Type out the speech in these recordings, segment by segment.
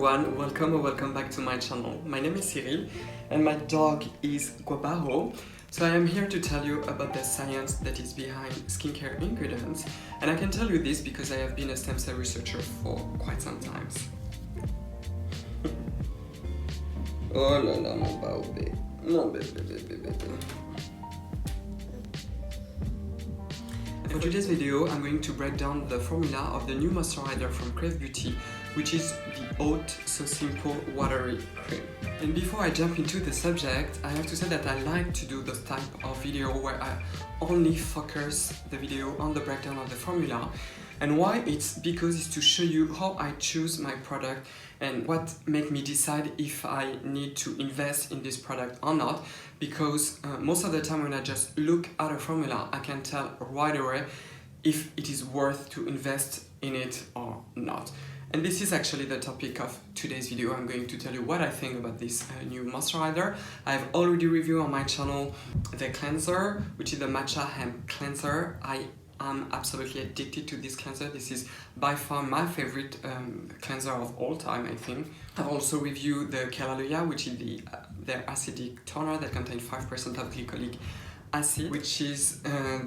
everyone, welcome or welcome back to my channel. My name is Cyril and my dog is Guabaro. So I am here to tell you about the science that is behind skincare ingredients, and I can tell you this because I have been a stem cell researcher for quite some time. Oh la la, mon baobé. Mon bébé. For today's video, I'm going to break down the formula of the new moisturizer from KraveBeauty, which is the Oat So Simple Watery Cream. And before I jump into the subject, I have to say that I like to do this type of video where I only focus the video on the breakdown of the formula. And why? It's because it's to show you how I choose my product and what make me decide if I need to invest in this product or not, because most of the time when I just look at a formula, I can tell right away if it is worth to invest in it or not. And this is actually the topic of today's video. I'm going to tell you what I think about this new moisturizer. I've already reviewed on my channel the cleanser, which is the matcha hemp cleanser. I'm absolutely addicted to this cleanser. This is by far my favorite cleanser of all time, I think. I've also reviewed the Hallelujah, which is their acidic toner that contains 5% of glycolic acid, which is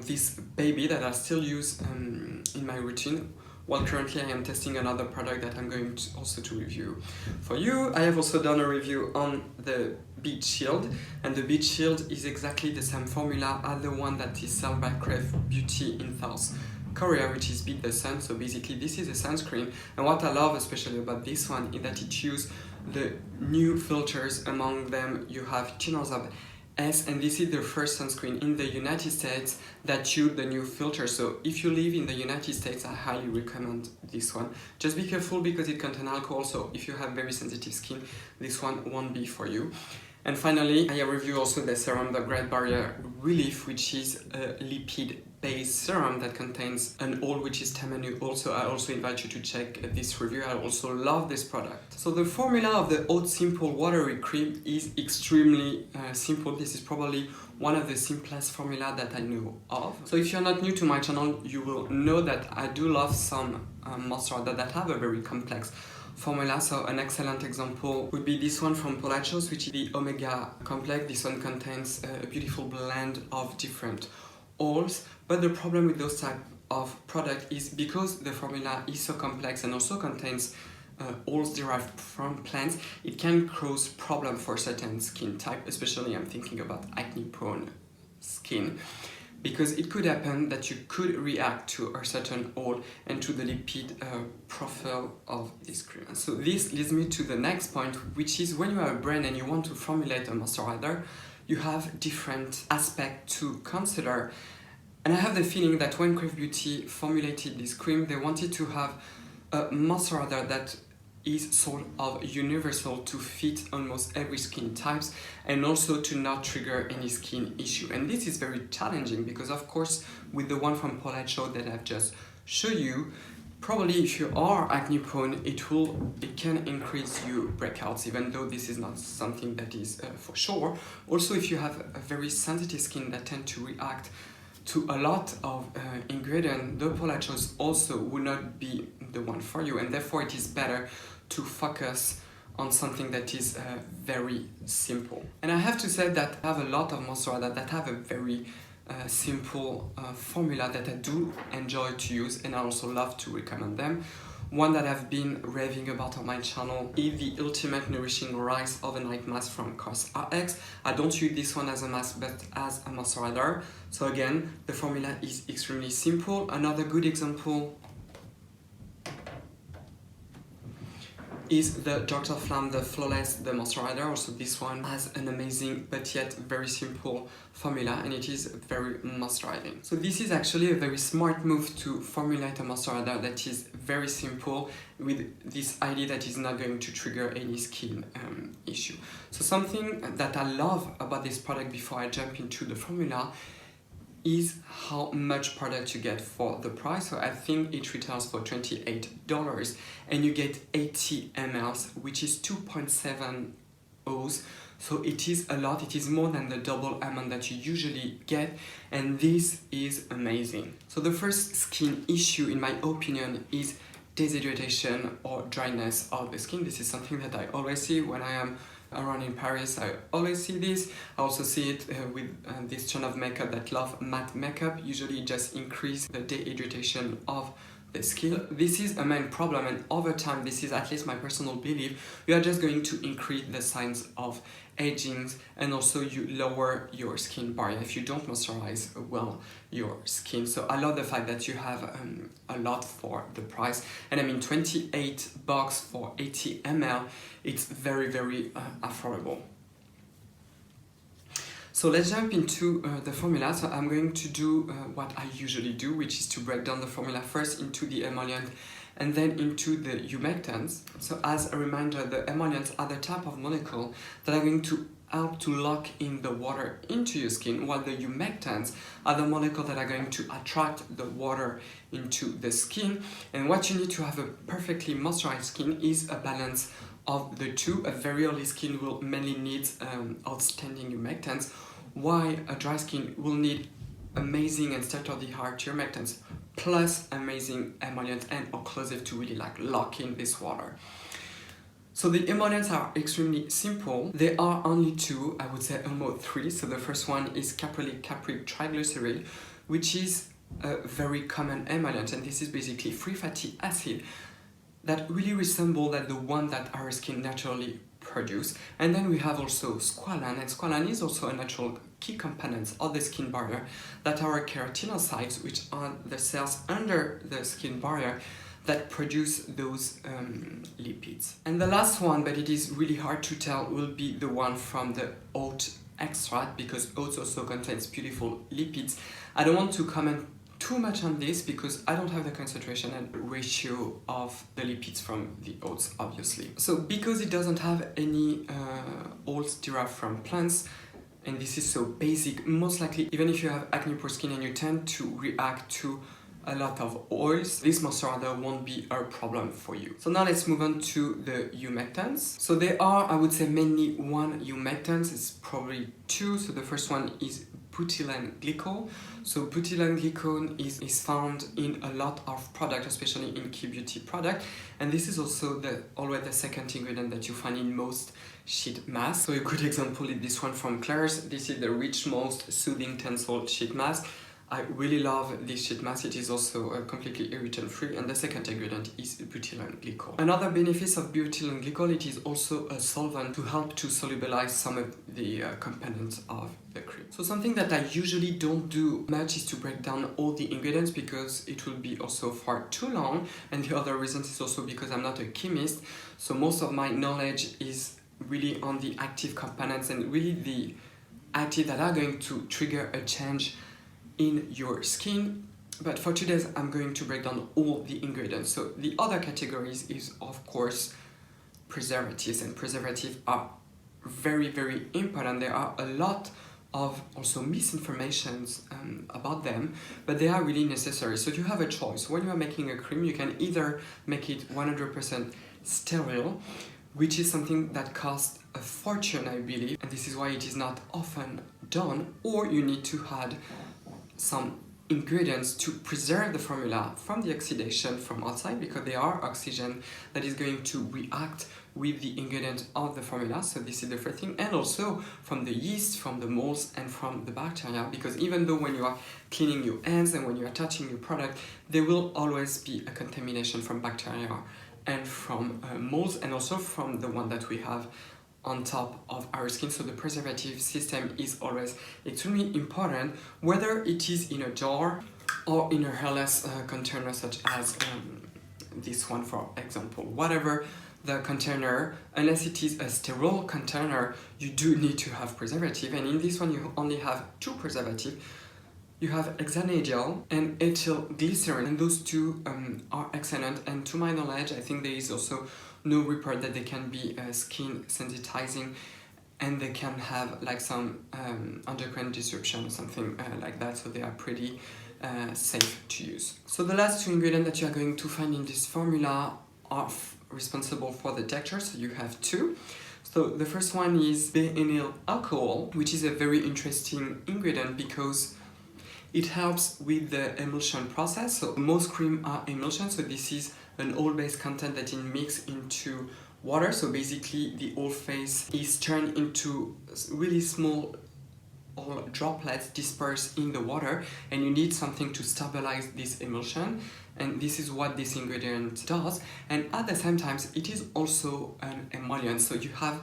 this baby that I still use in my routine. While currently I am testing another product that I'm going to also to review for you. I have also done a review on the Beach Shield, and the Beach Shield is exactly the same formula as the one that is sold by KraveBeauty in South Korea, which is Beat the Sun. So basically this is a sunscreen, and what I love especially about this one is that it uses the new filters. Among them you have Tinorzab S, and this is the first sunscreen in the United States that use the new filter. So if you live in the United States, I highly recommend this one. Just be careful because it contains alcohol, so if you have very sensitive skin, this one won't be for you. And finally, I review also the serum, the Great Barrier Relief, which is a lipid-based serum that contains an oil which is Tamanu. Also, I also invite you to check this review. I also love this product. So the formula of the Oat Simple Watery Cream is extremely simple. This is probably one of the simplest formula that I know of. So if you're not new to my channel, you will know that I do love some moisturizer that have a very complex formula. So an excellent example would be this one from Polachos, which is the Omega Complex. This one contains a beautiful blend of different oils, but the problem with those type of product is because the formula is so complex and also contains oils derived from plants, it can cause problem for certain skin type, especially I'm thinking about acne prone skin, because it could happen that you could react to a certain oil and to the lipid profile of this cream. So this leads me to the next point, which is when you are a brand and you want to formulate a moisturizer, you have different aspects to consider. And I have the feeling that when KraveBeauty formulated this cream, they wanted to have a moisturizer that is sort of universal to fit almost every skin types and also to not trigger any skin issue. And this is very challenging because of course with the one from Polachos that I've just showed you, probably if you are acne prone, it can increase your breakouts, even though this is not something that is for sure. Also, if you have a very sensitive skin that tend to react to a lot of ingredient, the Polachos also would not be the one for you, and therefore it is better to focus on something that is very simple. And I have to say that I have a lot of moisturizer that have a very simple formula that I do enjoy to use, and I also love to recommend them. One that I've been raving about on my channel is the Ultimate Nourishing Rice Overnight Mask from COSRX. I don't use this one as a mask but as a moisturizer. So again, the formula is extremely simple. Another good example is the Dr. Flam, the Flawless, the moisturizer. Also this one has an amazing but yet very simple formula, and it is very moisturizing. So this is actually a very smart move to formulate a moisturizer that is very simple with this idea that is not going to trigger any skin issue. So something that I love about this product before I jump into the formula is how much product you get for the price. So I think it retails for $28 and you get 80 ml, which is 2.7 O's. So it is a lot, it is more than the double amount that you usually get, and this is amazing. So the first skin issue in my opinion is dehydration or dryness of the skin. This is something that I always see when I am around in Paris. I always see this. I also see it with this kind of makeup that love matte makeup. Usually it just increase the dehydration of the skin. This is a main problem, and over time, this is at least my personal belief, you are just going to increase the signs of aging, and also you lower your skin barrier if you don't moisturize well your skin. So I love the fact that you have a lot for the price, and I mean $28 for 80 ml, it's very affordable. So let's jump into the formula. So I'm going to do what I usually do, which is to break down the formula first into the emollient and then into the humectants. So as a reminder, the emollients are the type of molecule that are going to help to lock in the water into your skin, while the humectants are the molecules that are going to attract the water into the skin. And what you need to have a perfectly moisturized skin is a balance of the two. A very oily skin will mainly need outstanding humectants, while a dry skin will need amazing and state-of-the-art humectants plus amazing emollient and occlusive to really like lock in this water. So the emollients are extremely simple. There are only two, I would say almost three. So the first one is caprylic triglyceride, which is a very common emollient, and this is basically free fatty acid that really resemble the one that our skin naturally produce. And then we have also squalane, and squalane is also a natural key component of the skin barrier that are keratinocytes, which are the cells under the skin barrier that produce those lipids. And the last one, but it is really hard to tell, will be the one from the oat extract, because oats also contains beautiful lipids. I don't want to comment too much on this because I don't have the concentration and ratio of the lipids from the oats, obviously. So because it doesn't have any oils derived from plants, and this is so basic, most likely even if you have acne-prone skin and you tend to react to a lot of oils, this moisturizer won't be a problem for you. So now let's move on to the humectants. So there are, I would say, mainly one humectant. It's probably two. So the first one is butylene glycol. So butylene glycol is found in a lot of products, especially in key beauty products, and this is also always the second ingredient that you find in most sheet masks. So a good example is this one from Claire's. This is the Rich Most Soothing Tensile Sheet Mask. I really love this sheet mask. It is also completely irritant free, and the second ingredient is butylene glycol. Another benefit of butylene glycol, it is also a solvent to help to solubilize some of the components of the cream. So something that I usually don't do much is to break down all the ingredients because it will be also far too long, and the other reason is also because I'm not a chemist, so most of my knowledge is really on the active components and really the active that are going to trigger a change in your skin. But for today, I'm going to break down all the ingredients. So the other categories is of course preservatives, and preservatives are very important. There are a lot of also misinformations about them, but they are really necessary. So you have a choice. When you are making a cream, you can either make it 100% sterile, which is something that costs a fortune, I believe, and this is why it is not often done, or you need to add some ingredients to preserve the formula from the oxidation from outside, because there are oxygen that is going to react with the ingredient of the formula. So this is the first thing, and also from the yeast, from the molds, and from the bacteria, because even though when you are cleaning your hands and when you are touching your product, there will always be a contamination from bacteria and from molds, and also from the one that we have on top of our skin. So the preservative system is always extremely important, whether it is in a jar or in a hairless container such as this one, for example. Whatever the container, unless it is a sterile container, you do need to have preservative, and in this one you only have two preservatives. You have hexanediol and ethyl glycerin, and those two are excellent, and to my knowledge I think there is also no report that they can be skin sensitizing, and they can have like some endocrine disruption or something like that, so they are pretty safe to use. So the last two ingredients that you are going to find in this formula are responsible for the texture, so you have two. So the first one is benzyl alcohol, which is a very interesting ingredient because It helps with the emulsion process. So most cream are emulsion, so this is an oil-based content that is mixed into water. So basically the whole face is turned into really small oil droplets dispersed in the water, and you need something to stabilize this emulsion, and this is what this ingredient does. And at the same time, it is also an emollient, so you have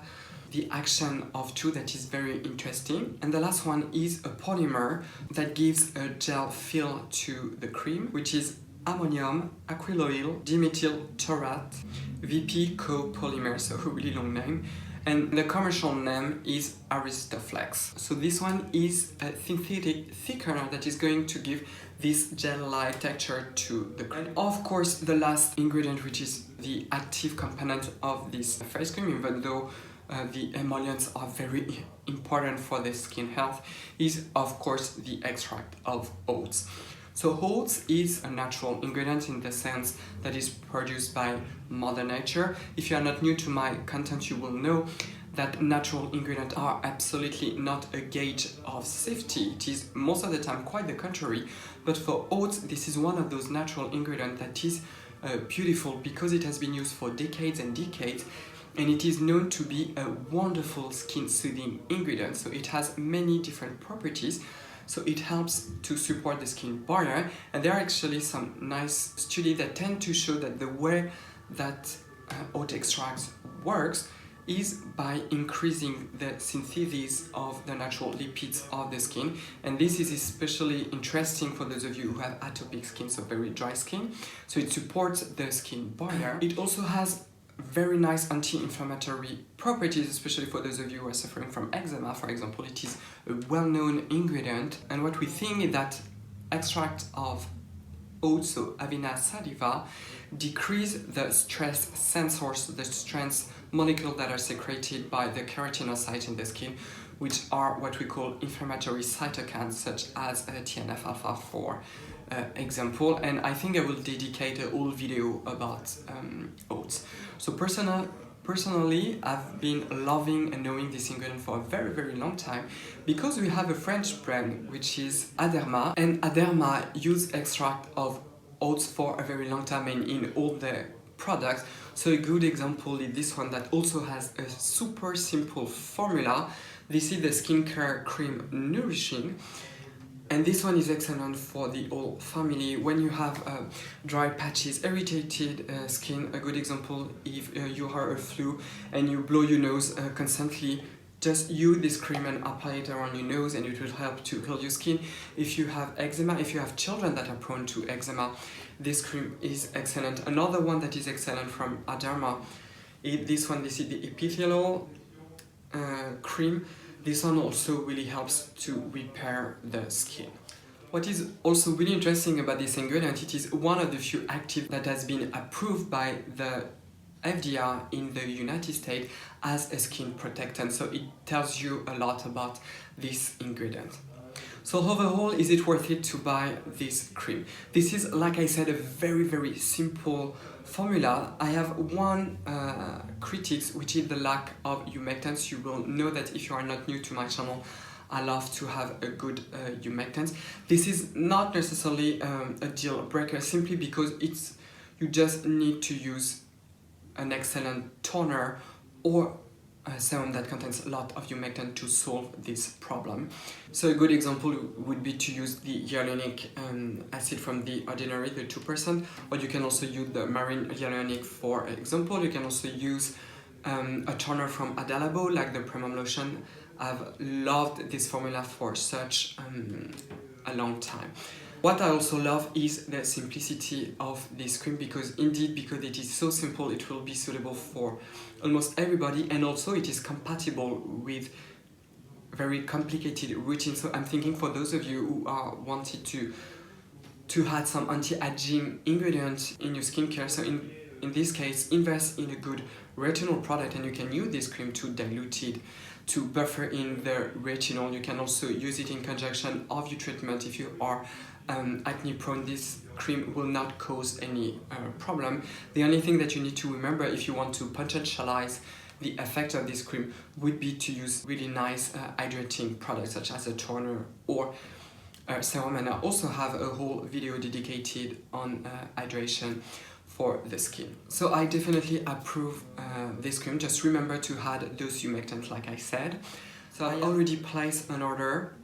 the action of two that is very interesting. And the last one is a polymer that gives a gel feel to the cream, which is ammonium acryloyl dimethyl taurate VP copolymer, so a really long name. And the commercial name is Aristoflex. So this one is a synthetic thickener that is going to give this gel-like texture to the cream. And of course, the last ingredient, which is the active component of this face cream, even though the emollients are very important for the skin health, is of course the extract of oats. So oats is a natural ingredient in the sense that is produced by Mother Nature. If you are not new to my content, you will know that natural ingredients are absolutely not a gauge of safety. It is most of the time quite the contrary. But for oats, this is one of those natural ingredients that is beautiful because it has been used for decades and decades, and it is known to be a wonderful skin soothing ingredient. So it has many different properties. So it helps to support the skin barrier, and there are actually some nice studies that tend to show that the way that oat extract works is by increasing the synthesis of the natural lipids of the skin, and this is especially interesting for those of you who have atopic skin, so very dry skin. So it supports the skin barrier. It also has very nice anti-inflammatory properties, especially for those of you who are suffering from eczema, for example. It is a well-known ingredient, and what we think is that extract of oats, so Avena sativa, decrease the stress sensors, the stress molecules that are secreted by the keratinocytes in the skin, which are what we call inflammatory cytokines, such as TNF-alpha for example. And I think I will dedicate a whole video about oats. So personally, I've been loving and knowing this ingredient for a very, very long time because we have a French brand which is Aderma, and Aderma use extract of oats for a very long time and in all their products. So a good example is this one that also has a super simple formula. This is the skincare cream Nourishing. And this one is excellent for the whole family. When you have dry patches, irritated skin, a good example if you are a flu and you blow your nose constantly, just use this cream and apply it around your nose and it will help to heal your skin. If you have eczema, if you have children that are prone to eczema, this cream is excellent. Another one that is excellent from Aderma is this one. This is the epithelial cream. This one also really helps to repair the skin. What is also really interesting about this ingredient, it is one of the few actives that has been approved by the FDA in the United States as a skin protectant. So it tells you a lot about this ingredient. So overall, is it worth it to buy this cream? This is, like I said, a very, very simple formula. I have one critiques, which is the lack of humectants. You will know that if you are not new to my channel, I love to have a good humectant. This is not necessarily a deal breaker, simply because you just need to use an excellent toner or a serum that contains a lot of humectant to solve this problem. So a good example would be to use the hyaluronic acid from The Ordinary, the 2%, or you can also use the marine hyaluronic for example. You can also use a toner from Adalabo, like the Premium Lotion. I've loved this formula for such a long time. What I also love is the simplicity of this cream, because it is so simple, it will be suitable for almost everybody, and also it is compatible with very complicated routines. So I'm thinking for those of you who are wanted to add some anti-aging ingredients in your skincare, so in this case, invest in a good retinol product, and you can use this cream to dilute it, to buffer in the retinol. You can also use it in conjunction of your treatment. If you are acne prone, this cream will not cause any problem. The only thing that you need to remember if you want to potentialize the effect of this cream would be to use really nice hydrating products such as a toner or serum, and I also have a whole video dedicated on hydration for the skin. So I definitely approve this cream. Just remember to add those humectants like I said. So I already placed an order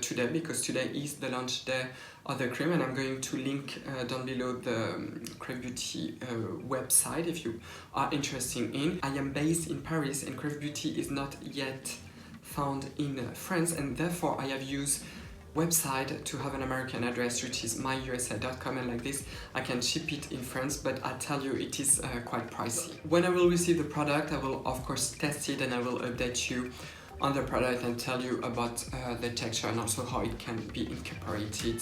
today, because today is the launch day of the cream, and I'm going to link down below the KraveBeauty website if you are interested in. I am based in Paris, and KraveBeauty is not yet found in France, and therefore I have used website to have an American address, which is myusa.com, and like this I can ship it in France, but I tell you it is quite pricey. When I will receive the product, I will of course test it and I will update you on the product and tell you about the texture and also how it can be incorporated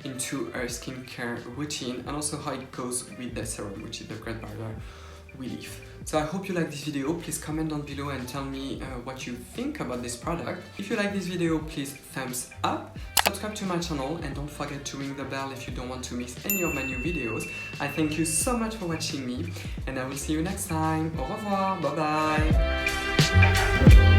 into our skincare routine, and also how it goes with the serum, which is the Great Barrier Reef. So I hope you like this video. Please comment down below and tell me what you think about this product. If you like this video, please thumbs up, subscribe to my channel, and don't forget to ring the bell if you don't want to miss any of my new videos. I thank you so much for watching me, and I will see you next time. Au revoir, bye bye.